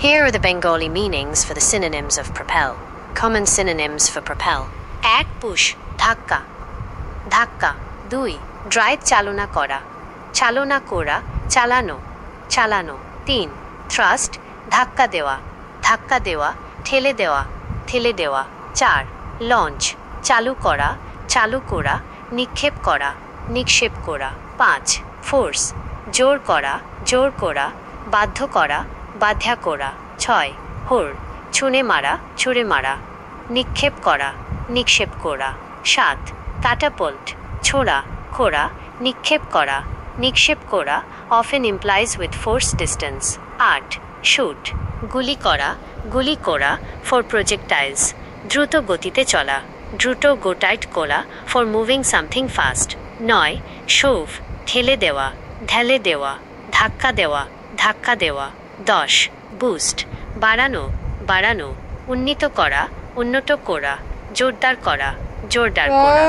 Here are the Bengali meanings for the synonyms of propel. Common synonyms for propel. 1. Push, ধাক্কা, ধাক্কা। 2. Drive, চালনা করা, চালনা করা, চালানো, চালানো। 3. Thrust, ধাক্কা দেওয়া, ধাক্কা দেওয়া, ঠেলে দেওয়া, ঠেলে দেওয়া। 4. Launch, চালু করা, চালু করা, নিক্ষেপ করা, নিক্ষেপ করা। 5. Force, জোর করা, জোর করা, বাধ্য করা, বাধ্যা করা। 6. Hurl, ছুঁড়ে মারা, ছুঁড়ে মারা, নিক্ষেপ করা, নিক্ষেপ করা। 7. Catapult, ছোড়া, খোঁড়া, নিক্ষেপ করা, নিক্ষেপ করা, often implies with force distance. 8. Shoot, গুলি করা, গুলি করা, for projectiles, দ্রুত গতিতে চলা, দ্রুত গোটাইট করা, for moving something fast. 9. Shove, ঠেলে দেওয়া, ঢেলে দেওয়া, ধাক্কা দেওয়া, ধাক্কা দেওয়া। 10. Boost, বাড়ানো, বাড়ানো, উন্নীত করা, উন্নত করা, জোরদার করা, জোরদার করা।